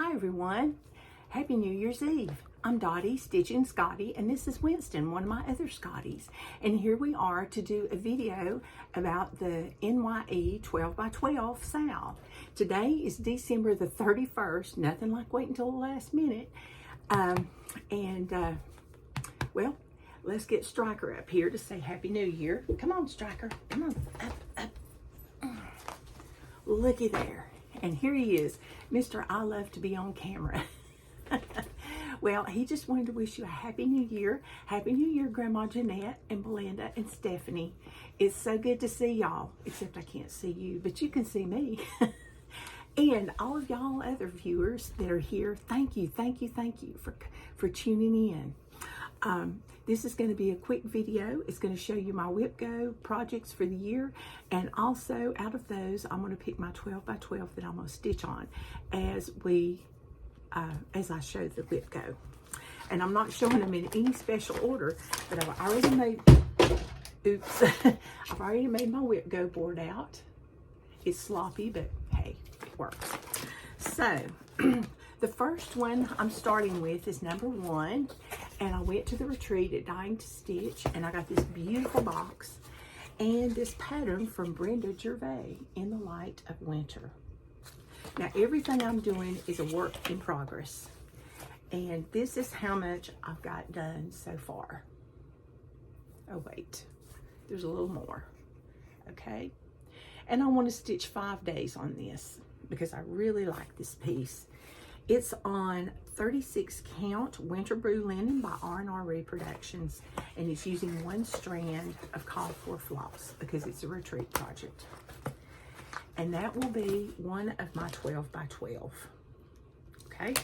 Hi everyone, Happy New Year's Eve. I'm Dottie, Stitching Scotty, and this is Winston, one of my other Scotties. And here we are to do a video about the NYE 12x12 SAL. Today is December the 31st, nothing like waiting until the last minute. Well, let's get Striker up here to say Happy New Year. Come on, Striker, come on, up. Looky there. And here he is, Mr. I love to be on camera. Well, he just wanted to wish you a Happy New Year. Happy New Year, Grandma Jeanette and Belinda and Stephanie. It's so good to see y'all, except I can't see you, but you can see me. And all of y'all other viewers that are here, thank you for tuning in. This is going to be a quick video. It's going to show you my WIPGO projects for the year, and also out of those I'm going to pick my 12x12 that I'm going to stitch on as I show the WIPGO. And I'm not showing them in any special order, but I've already made I've already made my WIPGO board out. It's sloppy, but hey, it works. So the first one I'm starting with is number 1, and I went to the retreat at Dying to Stitch, and I got this beautiful box and this pattern from Brenda Gervais, In the Light of Winter. Now everything I'm doing is a work in progress, and this is how much I've got done so far. Oh wait, there's a little more, okay? And I want to stitch 5 days on this because I really like this piece. It's on 36 count Winter Brew Linen by R&R Reproductions, and it's using 1 strand of called for floss because it's a retreat project. And that will be one of my 12x12. Okay,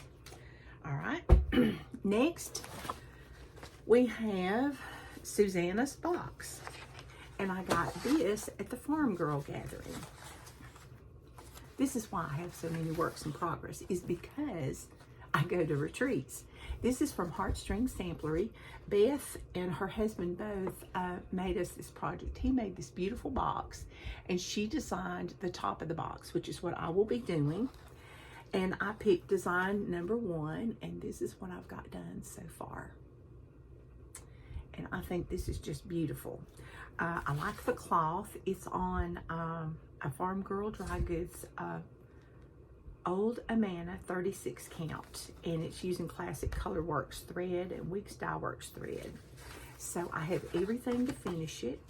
all right. Next, we have Susanna's box, and I got this at the Farm Girl Gathering. This is why I have so many works in progress, is because I go to retreats. This is from Heartstring Samplery. Beth and her husband both made us this project. He made this beautiful box, and she designed the top of the box, which is what I will be doing. And I picked design number 1, and this is what I've got done so far. And I think this is just beautiful. I like the cloth. It's on a Farm Girl Dry Goods Old Amana 36 count, and it's using Classic Colorworks thread and Week Style Works thread. So I have everything to finish it,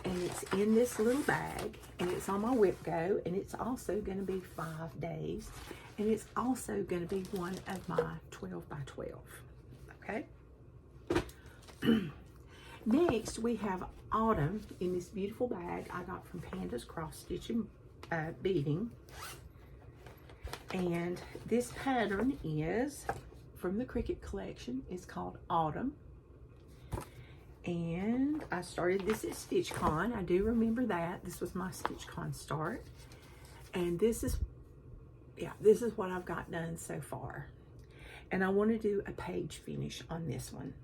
and it's in this little bag, and it's on my WIPGO, and it's also going to be 5 days, and it's also going to be one of my 12x12. Okay. Next, we have Autumn in this beautiful bag I got from Panda's Cross Stitching Beading. And this pattern is from the Cricut collection. It's called Autumn. And I started this at StitchCon. I do remember that. This was my StitchCon start. And this is what I've got done so far. And I want to do a page finish on this one.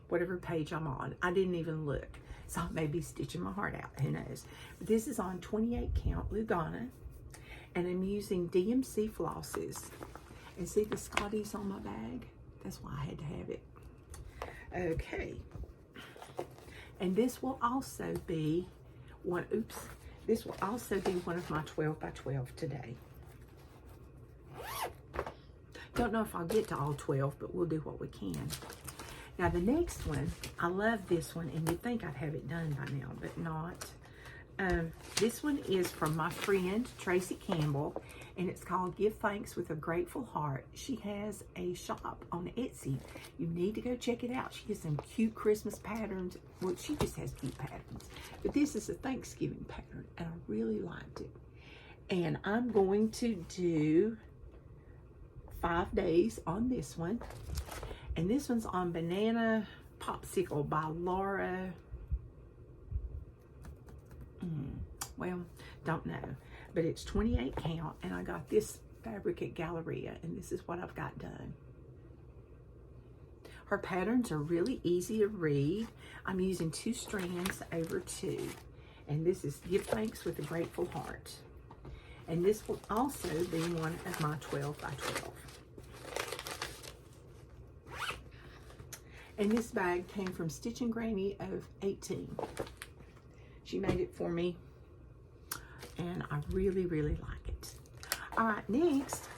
Whatever page I'm on. I didn't even look. So I may be stitching my heart out, who knows. But this is on 28 count Lugana, and I'm using DMC flosses. And see the Scotties on my bag? That's why I had to have it. Okay. And this will also be one, this will also be one of my 12x12 today. Don't know if I'll get to all 12, but we'll do what we can. Now the next one, I love this one, and you'd think I'd have it done by now, but not. This one is from my friend Tracy Campbell, and it's called Give Thanks with a Grateful Heart. She has a shop on Etsy. You need to go check it out. She has some cute Christmas patterns. Well, she just has cute patterns, but this is a Thanksgiving pattern, and I really liked it. And I'm going to do 5 days on this one. And this one's on Banana Popsicle by Laura. Well, don't know. But it's 28 count, and I got this fabric at Galleria, and this is what I've got done. Her patterns are really easy to read. I'm using 2 strands over 2. And this is Give Thanks with a Grateful Heart. And this will also be one of my 12x12. And this bag came from Stitch and Granny of 18. She made it for me, and I really, really like it. All right, next,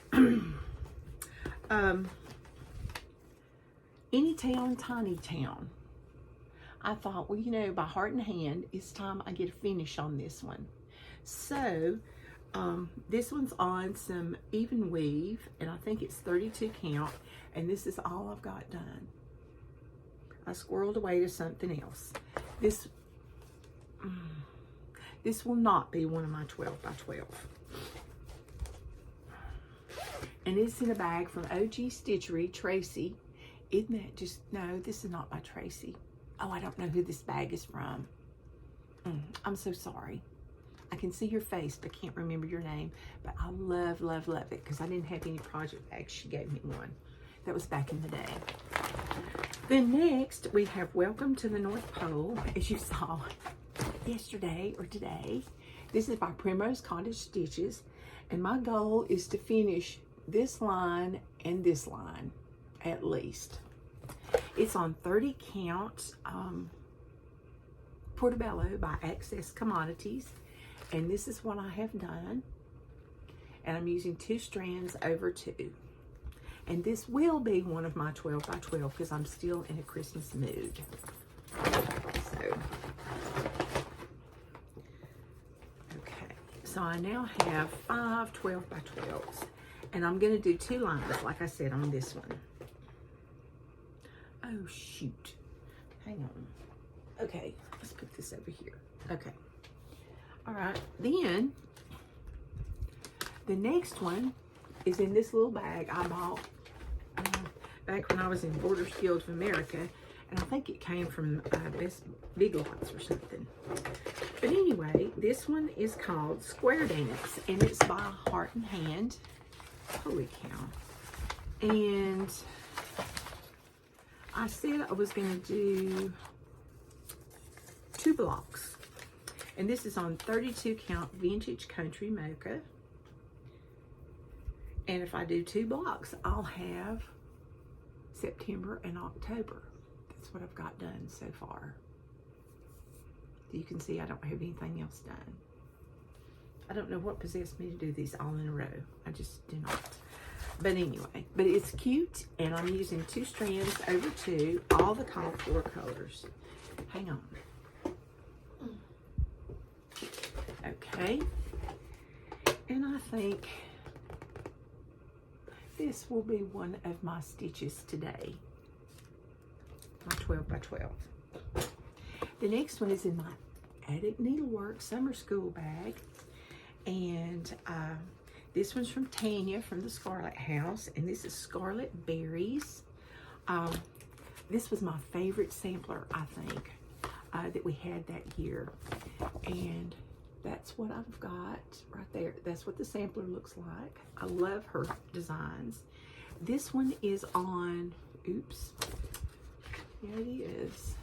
Any Town, Tiny Town. I thought, well, you know, by heart and hand, it's time I get a finish on this one. So, this one's on some even weave, and I think it's 32 count, and this is all I've got done. I squirreled away to something else. This will not be one of my 12 by 12. And it's in a bag from OG Stitchery, Tracy. Isn't that just, no, this is not by Tracy. Oh, I don't know who this bag is from. I'm so sorry. I can see your face, but can't remember your name. But I love, love, love it, because I didn't have any project bags. She gave me one. That was back in the day. Then next, we have Welcome to the North Pole, as you saw yesterday or today. This is by Primrose Cottage Stitches, and my goal is to finish this line and this line, at least. It's on 30 count Portobello by Access Commodities, and this is what I have done, and I'm using 2 strands over 2. And this will be one of my 12 by 12 because I'm still in a Christmas mood. So, okay. So I now have 5 12 by 12s. And I'm going to do 2 lines, like I said, on this one. Oh, shoot. Hang on. Okay, let's put this over here. Okay. All right. Then, the next one is in this little bag I bought back when I was in Borders Guild of America, and I think it came from Best Big Lots or something. But anyway, this one is called Square Dance, and it's by Heart and Hand. Holy cow. And I said I was going to do 2 blocks, and this is on 32 count Vintage Country Mocha. And if I do 2 blocks, I'll have September and October. That's what I've got done so far. You can see I don't have anything else done. I don't know what possessed me to do these all in a row. I just do not. But anyway, but it's cute, and I'm using 2 strands over 2, all the called for colors. Hang on. Okay. And I think this will be one of my stitches today. My 12 by 12. The next one is in my Attic Needlework Summer School bag. And this one's from Tanya from the Scarlet House. And this is Scarlet Berries. This was my favorite sampler, I think, that we had that year. And that's what I've got right there. That's what the sampler looks like. I love her designs. This one is on, oops, here it is.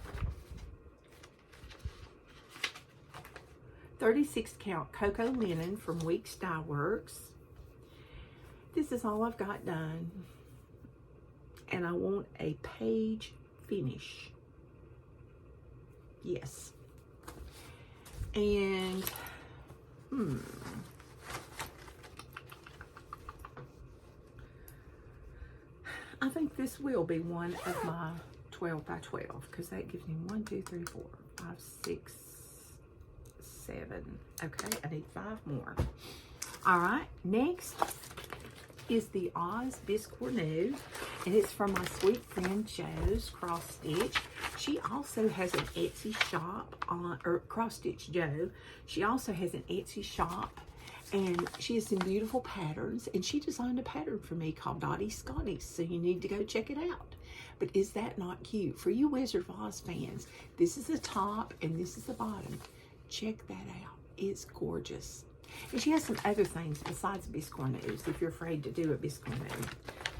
36 count Cocoa Linen from Weeks Dye Works. This is all I've got done. And I want a page finish. Yes. And I think this will be one of my 12 by 12 because that gives me 1, 2, 3, 4, 5, 6, 7. Okay, I need 5 more. All right, next is the Oz Biscornu, and it's from my sweet friend Joe's Cross Stitch. She also has an Etsy shop on, or Cross Stitch Joe. She also has an Etsy shop, and she has some beautiful patterns, and she designed a pattern for me called Dottie Scotty's, so you need to go check it out. But is that not cute? For you Wizard of Oz fans, this is the top and this is the bottom. Check that out. It's gorgeous. And she has some other things besides Biscornus, if you're afraid to do a Biscornu.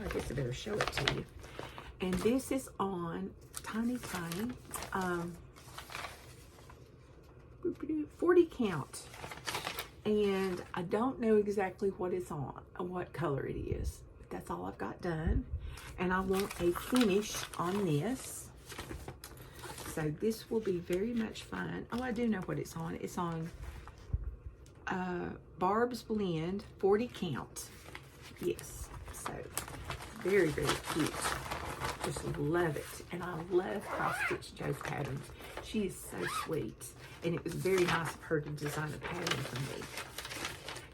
I guess I better show it to you. And this is on tiny, 40 count. And I don't know exactly what it's on, what color it is. But that's all I've got done. And I want a finish on this. So this will be very much fun. Oh, I do know what it's on. It's on Barb's Blend 40 count. Yes, so very, very cute. Just love it. And I love Cross Stitch Joe's patterns. She is so sweet. And it was very nice of her to design a pattern for me.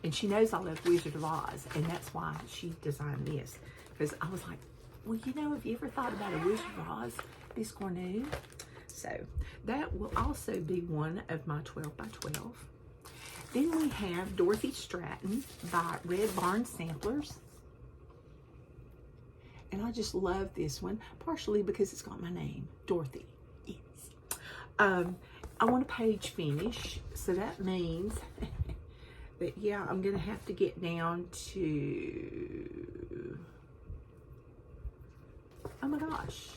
And she knows I love Wizard of Oz, and that's why she designed this. Because I was like, well, you know, have you ever thought about a Wizard of Oz biscornu? So that will also be one of my 12 by 12. Then we have Dorothy Stratton by Red Barn Samplers. And I just love this one, partially because it's got my name, Dorothy. Yes. I want a page finish, so that means that, yeah, I'm going to have to get down to, oh my gosh.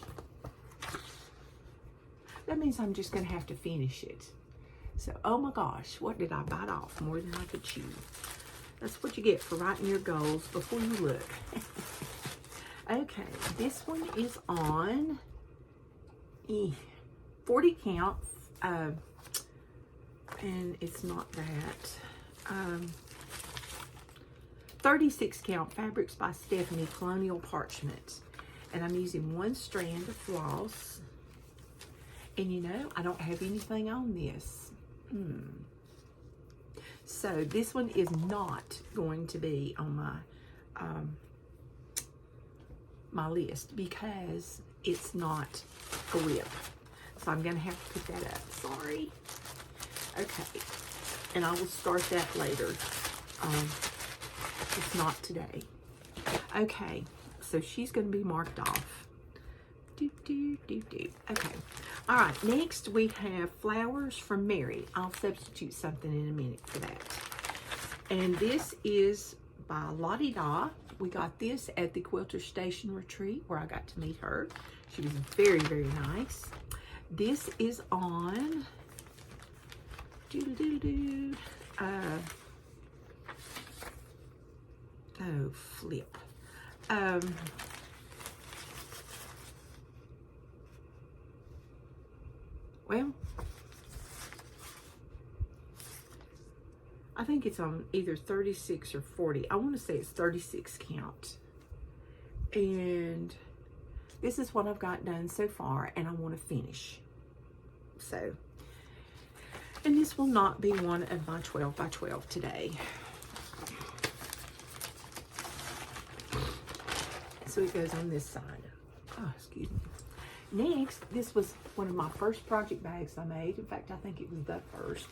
That means I'm just going to have to finish it. So, oh my gosh, what did I bite off? More than I could chew. That's what you get for writing your goals before you look. Okay, this one is on 40 count, and it's not that. 36 count Fabrics by Stephanie Colonial Parchment. And I'm using one strand of floss. And you know, I don't have anything on this. So this one is not going to be on my my list because it's not a WIP. So I'm going to have to put that up. Sorry. Okay. And I will start that later. It's not today. Okay. So she's going to be marked off. Okay. All right. Next we have Flowers from Mary. I'll substitute something in a minute for that. And this is by Lottie Da. We got this at the Quilter Station Retreat where I got to meet her. She was very, very nice. This is on oh, flip. Well, I think it's on either 36 or 40. I want to say it's 36 count. And this is what I've got done so far, and I want to finish. So, and this will not be one of my 12 by 12 today. So it goes on this side. Oh, excuse me. Next, this was one of my first project bags I made. In fact, I think it was the first.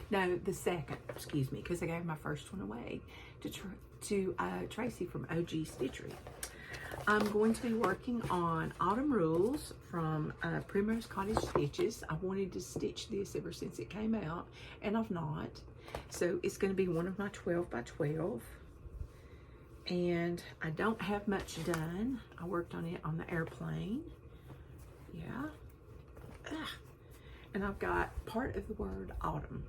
No, the second, excuse me, because I gave my first one away to Tracy from OG Stitchery. I'm going to be working on Autumn Rules from Primrose Cottage Stitches. I wanted to stitch this ever since it came out, and I've not. So it's going to be one of my 12 by 12. And I don't have much done. I worked on it on the airplane. Yeah. Ugh. And I've got part of the word autumn.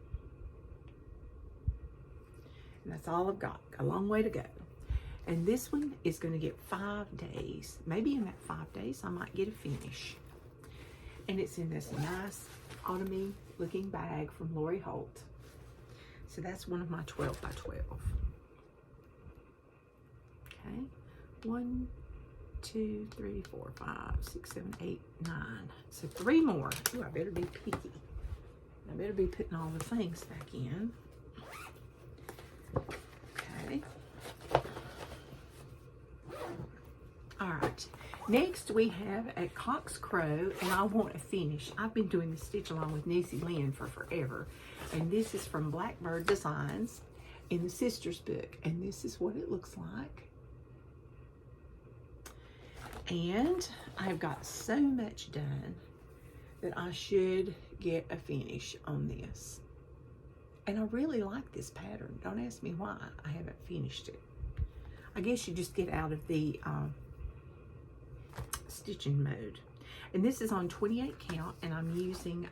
And that's all I've got. A long way to go. And this one is going to get 5 days. Maybe in that 5 days, I might get a finish. And it's in this nice autumny looking bag from Lori Holt. So that's one of my 12 by 12. Okay. 1, 2, 3, 4, 5, 6, 7, 8, 9. So 3 more. Ooh, I better be picky. I better be putting all the things back in. Okay. All right. Next we have a Cox Crow, and I want a finish. I've been doing the stitch along with Niecy Lynn for forever. And this is from Blackbird Designs in the Sisters book. And this is what it looks like. And I've got so much done that I should get a finish on this. And I really like this pattern. Don't ask me why I haven't finished it. I guess you just get out of the stitching mode. And this is on 28 count, and I'm using,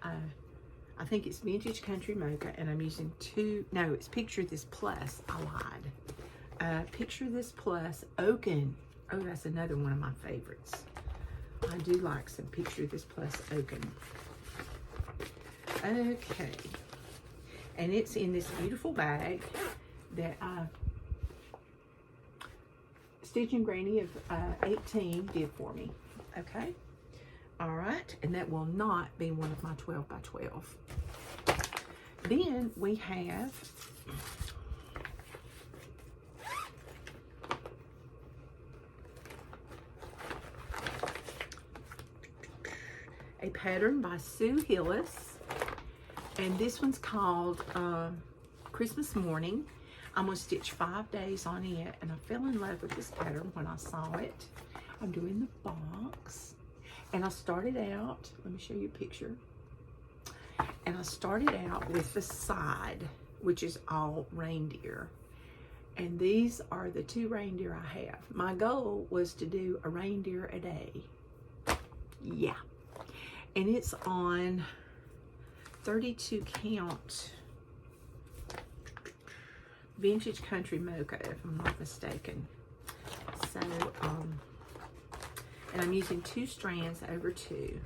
I think it's Vintage Country Mocha, and I'm using it's Picture This Plus. I lied. Picture This Plus Oaken. Oh, that's another one of my favorites. I do like some Picture This Plus Oaken. Okay. And it's in this beautiful bag that Stitch and Granny of 18 did for me. Okay. All right. And that will not be one of my 12 by 12. Then we have a pattern by Sue Hillis, and this one's called Christmas Morning. I'm going to stitch 5 days on it, and I fell in love with this pattern when I saw it. I'm doing the box, and I started out, let me show you a picture, and I started out with the side, which is all reindeer, and these are the 2 reindeer I have. My goal was to do a reindeer a day. Yeah. And it's on 32 count Vintage Country Mocha, if I'm not mistaken. So, and I'm using 2 strands over 2.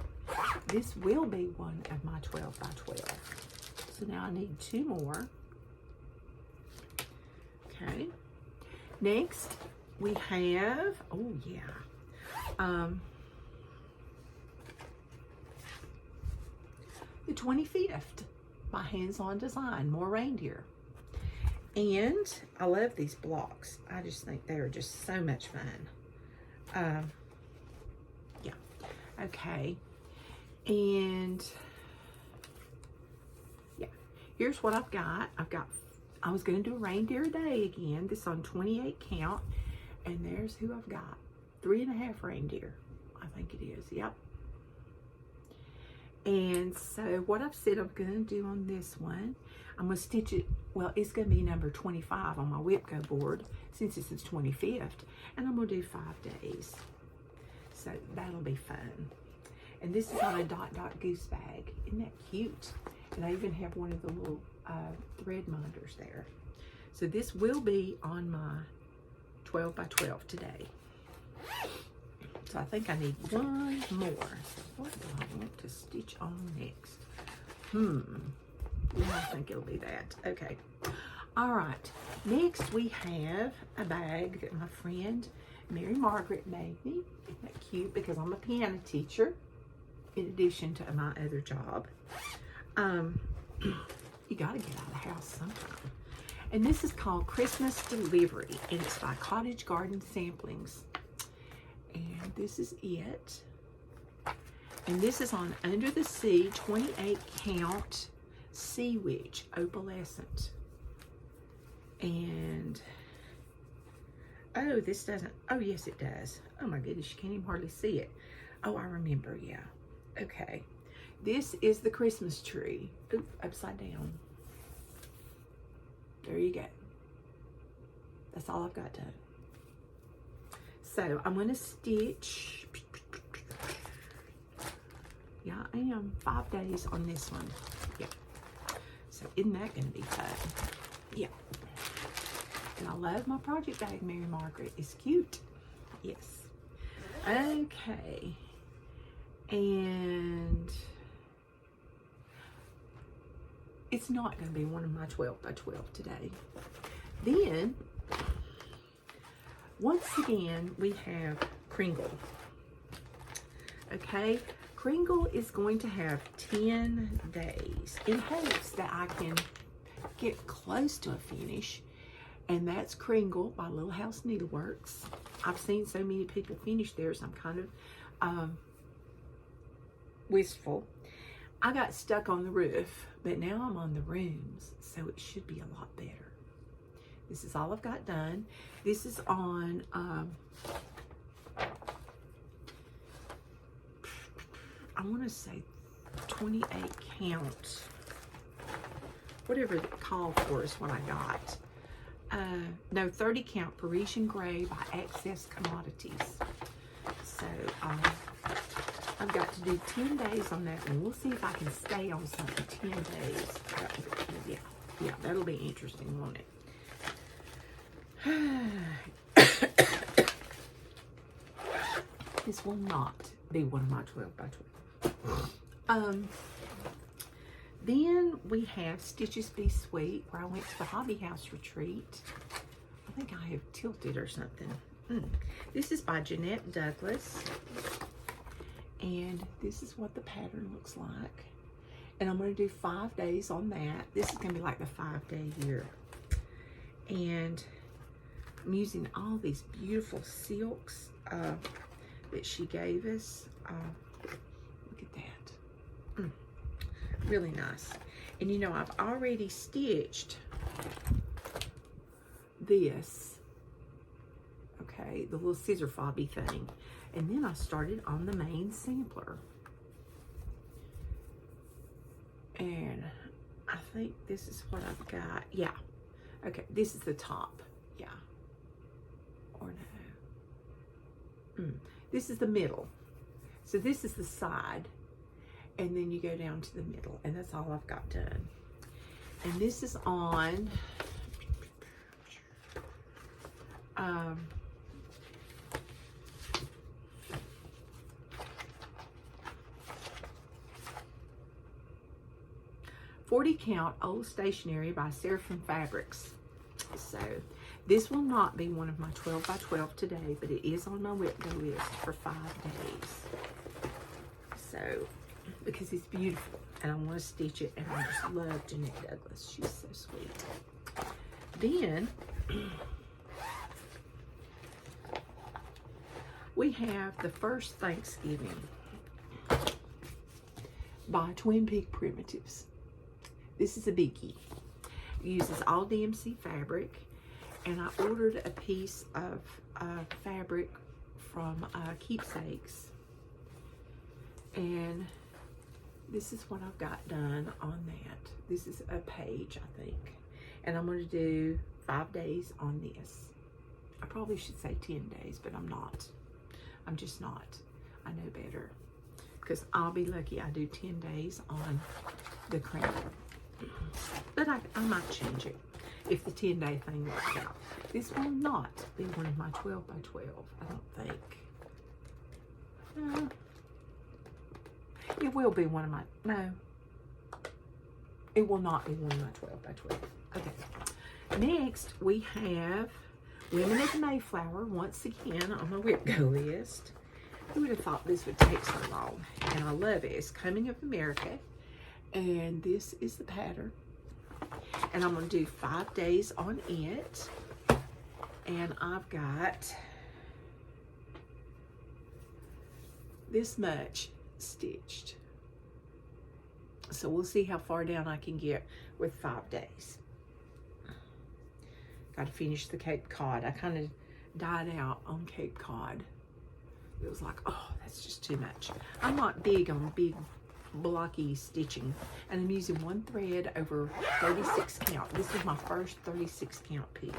This will be one of my 12 by 12. So now I need 2 more. Okay. Next, we have, oh yeah, the 25th by Hands On Design, more reindeer. And I love these blocks. I just think they are just so much fun. Yeah, okay. And yeah, here's what I've got. I was gonna do a reindeer a day again. This is on 28 count. And there's who I've got. 3.5 reindeer, I think it is, yep. And so what I've said I'm going to do on this one, I'm going to stitch it, well, it's going to be number 25 on my WIPGO board since it's the 25th. And I'm going to do 5 days. So that'll be fun. And this is on a dot goose bag. Isn't that cute? And I even have one of the little thread minders there. So this will be on my 12 by 12 today. So I think I need 1 more. What do I want to stitch on next? Yeah, I think it'll be that. Okay. All right. Next we have a bag that my friend Mary Margaret made me. Isn't that cute? Because I'm a piano teacher in addition to my other job. You got to get out of the house sometime. And this is called Christmas Delivery, and it's by Cottage Garden Samplings. And this is it. And this is on Under the Sea 28 count Sea Witch opalescent. And oh, this doesn't, oh yes it does. Oh my goodness, you can't even hardly see it. Oh, I remember, yeah. Okay. This is the Christmas tree. Oop, upside down. There you go. That's all I've got done. So I'm going to stitch, yeah, I am 5 days on this one. Yeah. So isn't that going to be fun? Yeah. And I love my project bag, Mary Margaret. It's cute. Yes. Okay. And it's not going to be one of my 12 by 12 today. Then, once again, we have Kringle. Okay, Kringle is going to have 10 days in hopes that I can get close to a finish. And that's Kringle by Little House Needleworks. I've seen so many people finish theirs. I'm kind of wistful. I got stuck on the roof, but now I'm on the rooms, so it should be a lot better. This is all I've got done. This is on I want to say 28 count. Whatever the call for is what I got. No, 30 count Parisian Gray by Access Commodities. So I've got to do 10 days on that one. We'll see if I can stay on something 10 days. Yeah, that'll be interesting, won't it? This will not be one of my 12 by 12. Then we have Stitches Be Sweet, where I went to the Hobby House retreat. I think I have tilted or something. This is by Jeanette Douglas. And this is what the pattern looks like. And I'm going to do 5 days on that. This is going to be like the 5-day year. And I'm using all these beautiful silks that she gave us. Look at that. Really nice. And you know, I've already stitched this. Okay, the little scissor fobby thing. And then I started on the main sampler. And I think this is what I've got. Yeah. Okay, this is the top. Yeah. Or no. This is the middle. So this is the side. And then you go down to the middle. And that's all I've got done. And this is on 40 count old stationery by Seraphim Fabrics. So this will not be one of my 12 by 12 today, but it is on my WIPGO list for 5 days. So, because it's beautiful and I want to stitch it, and I just love Jeanette Douglas. She's so sweet. Then we have The First Thanksgiving by Twin Peak Primitives. This is a biggie. It uses all DMC fabric, and I ordered a piece of fabric from Keepsakes, and this is what I've got done on that. This is a page, I think, and I'm going to do 5 days on this. I probably should say 10 days, but I'm not. I'm just not. I know better, because I'll be lucky I do 10 days on the cream. But I might change it if the 10-day thing works out. This will not be one of my 12 by 12, I don't think. No. It will be one of my, no. It will not be one of my 12 by 12. Okay. Next, we have Women of the Mayflower, once again, on my WIPGO list. Who would have thought this would take so long? And I love it. It's Coming of America. And this is the pattern. And I'm going to do 5 days on it. And I've got this much stitched. So we'll see how far down I can get with 5 days. Got to finish the Cape Cod. I kind of died out on Cape Cod. It was like, oh, that's just too much. I'm not big on big blocky stitching, and I'm using one thread over 36 count. This is my first 36 count piece.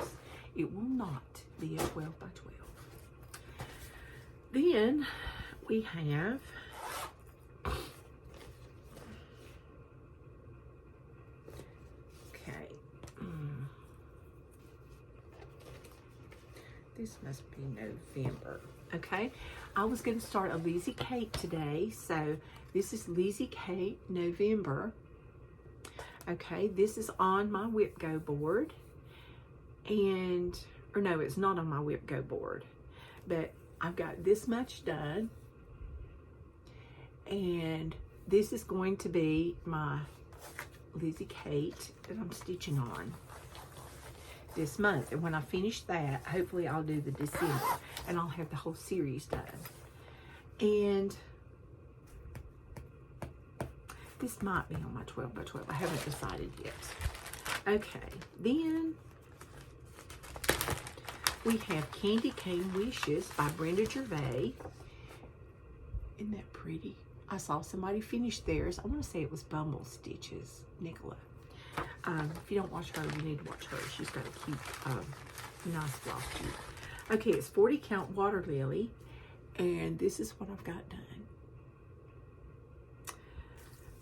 It will not be a 12 by 12. Then we have this must be November. Okay, I was going to start a Lizzie Kate today, so this is Lizzie Kate November. Okay, this is on my WIPGO board, and, or no, it's not on my WIPGO board, but I've got this much done, and this is going to be my Lizzie Kate that I'm stitching on this month. And when I finish that, hopefully I'll do the December, and I'll have the whole series done. And this might be on my 12 by 12. I haven't decided yet. Okay, then we have Candy Cane Wishes by Brenda Gervais. Isn't that pretty? I saw somebody finish theirs. I want to say it was Bumble Stitches, Nicola. If you don't watch her, you need to watch her. She's got a cute, nice Flosstube. Okay, it's 40 count Water Lily, and this is what I've got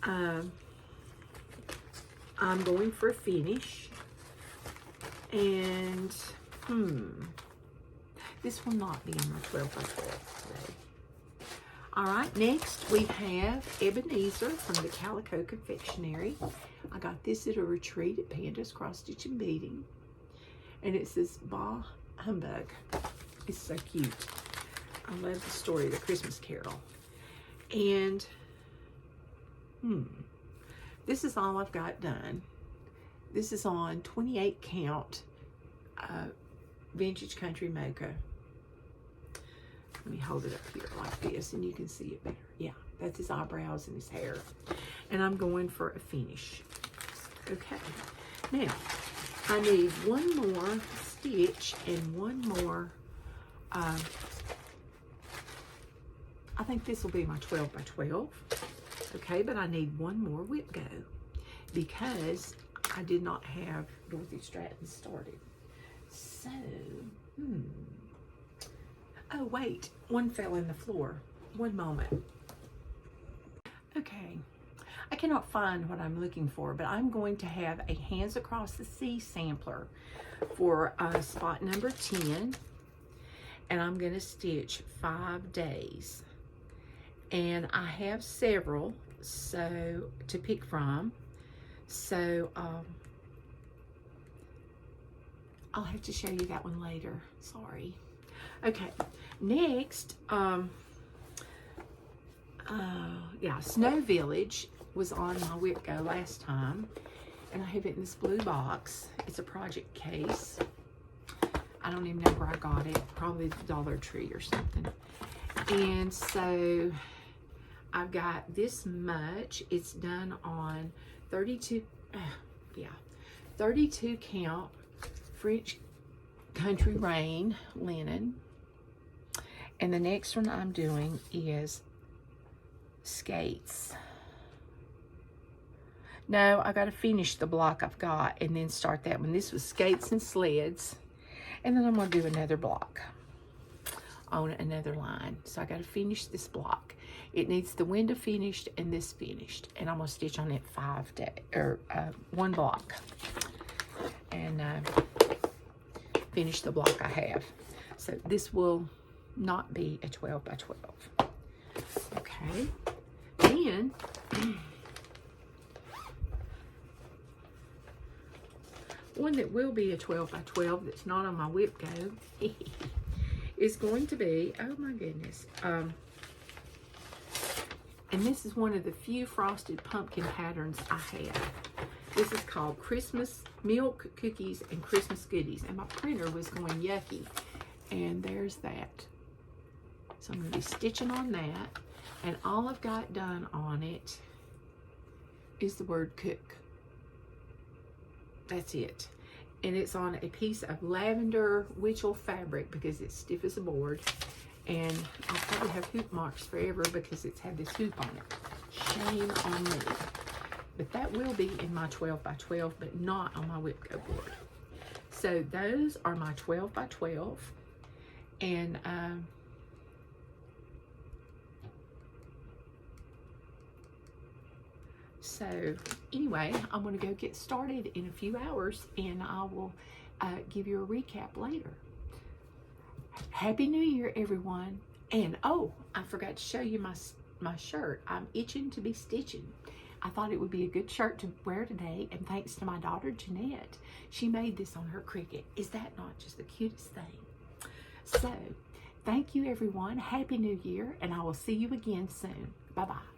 done. I'm going for a finish, and this will not be on my 12 by 12 today. All right, next we have Ebenezer from the Calico Confectionery. I got this at a retreat at Panda's Cross Stitch and Beading. And it says, Bah Humbug. It's so cute. I love the story of the Christmas Carol. And, this is all I've got done. This is on 28 count Vintage Country Mocha. Let me hold it up here like this and you can see it better. Yeah, that's his eyebrows and his hair. And I'm going for a finish. Okay, now I need one more stitch and one more, I think this will be my 12 by 12. Okay, but I need one more WIPGO because I did not have Dorothy Stratton started. So, oh wait, one fell in the floor. One moment. Okay, I cannot find what I'm looking for, but I'm going to have a Hands Across the Sea sampler for spot number 10, and I'm going to stitch 5 days. And I have several to pick from, so I'll have to show you that one later. Sorry. Okay, next, yeah, Snow Village was on my WIPGO last time, and I have it in this blue box. It's a project case. I don't even know where I got it, probably the Dollar Tree or something. And so I've got this much. It's done on 32 count French Country Rain linen. And the next one I'm doing is skates. No, I got to finish the block I've got and then start that one. This was skates and sleds. And then I'm going to do another block on another line. So I got to finish this block. It needs the window finished and this finished. And I'm going to stitch on it 5 days, or one block. And finish the block I have. So this will not be a 12 by 12. Okay. Then one that will be a 12 by 12 that's not on my WIPGO is going to be, oh my goodness, and this is one of the few frosted pumpkin patterns I have. This is called Christmas Milk Cookies and Christmas Goodies, and my printer was going yucky, and there's that. So I'm going to be stitching on that, and all I've got done on it is the word cook. That's it. And it's on a piece of lavender Witchell fabric because it's stiff as a board. And I'll probably have hoop marks forever because it's had this hoop on it. Shame on me. But that will be in my 12 by 12, but not on my WIPGO board. So those are my 12 by 12. And so anyway, I'm going to go get started in a few hours, and I will give you a recap later. Happy New Year, everyone. And oh, I forgot to show you my shirt. I'm itching to be stitching. I thought it would be a good shirt to wear today, and thanks to my daughter Jeanette, she made this on her Cricut. Is that not just the cutest thing? So, thank you, everyone. Happy New Year, and I will see you again soon. Bye-bye.